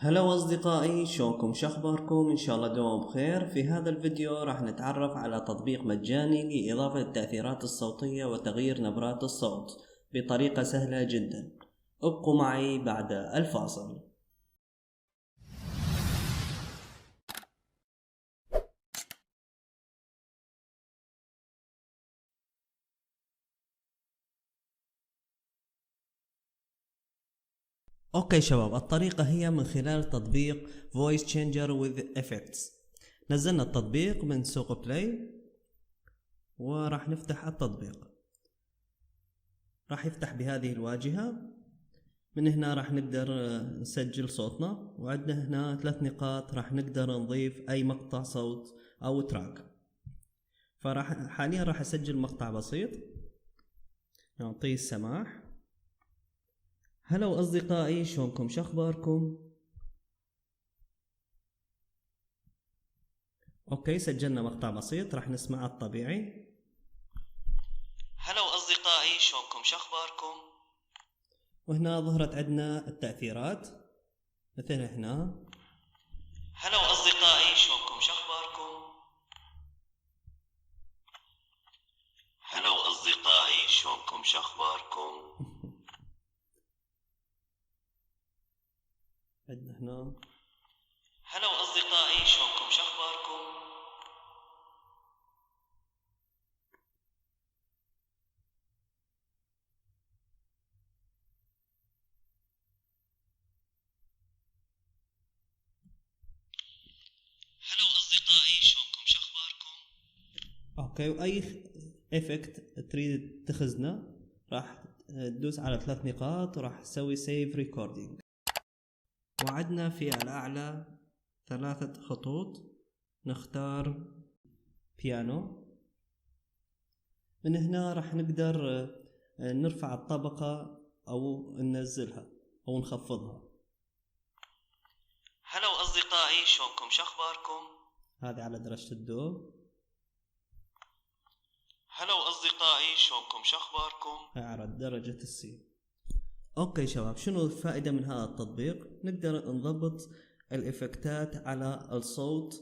هلا أصدقائي، شلونكم؟ شخباركم؟ إن شاء الله دوم بخير. في هذا الفيديو راح نتعرف على تطبيق مجاني لإضافة التأثيرات الصوتية وتغيير نبرات الصوت بطريقة سهلة جدا. ابقوا معي بعد الفاصل. اوكي شباب، الطريقة هي من خلال تطبيق Voice Changer with Effects. نزلنا التطبيق من سوق بلاي وراح نفتح التطبيق. راح يفتح بهذه الواجهة. من هنا راح نقدر نسجل صوتنا، وعندنا هنا 3 نقاط راح نقدر نضيف اي مقطع صوت او تراك. حاليا راح اسجل مقطع بسيط نعطيه السماح. هلا اصدقائي، شلونكم؟ شخباركم؟ اوكي، سجلنا مقطع بسيط راح نسمعه الطبيعي. هلا اصدقائي، شلونكم؟ شخباركم؟ وهنا ظهرت عندنا التأثيرات مثل هنا. هلا اصدقائي، شلونكم؟ شخباركم؟ هلا اصدقائي، شلونكم؟ شخباركم؟ عندنا هنا هلا اصدقائي، شلونكم؟ شخباركم؟ هلا اصدقائي، شلونكم؟ شخباركم؟ اوكي، واي افكت تريد تخزنه راح تدوس على 3 نقاط وراح تسوي سيف ريكوردينج. وعدنا في الاعلى 3 خطوط نختار بيانو. من هنا راح نقدر نرفع الطبقة او ننزلها او نخفضها. هلا اصدقائي، شلونكم؟ شخباركم؟ هذه على درجة الدو. هلا اصدقائي، شلونكم؟ شخباركم؟ على درجة السي. اوكي شباب، شنو الفائدة من هذا التطبيق؟ نقدر نضبط الافكتات على الصوت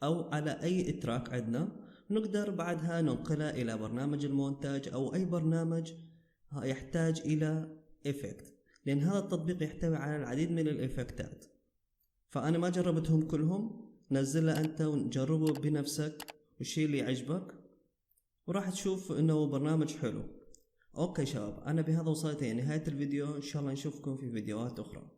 او على اي تراك عندنا، نقدر بعدها ننقلها الى برنامج المونتاج او اي برنامج يحتاج الى افكت، لان هذا التطبيق يحتوي على العديد من الافكتات. فانا ما جربتهم كلهم، نزلها انت وجربه بنفسك والشي اللي يعجبك وراح تشوف انه برنامج حلو. اوكي شباب، انا بهذا وصلت لنهاية الفيديو. ان شاء الله نشوفكم في فيديوهات اخرى.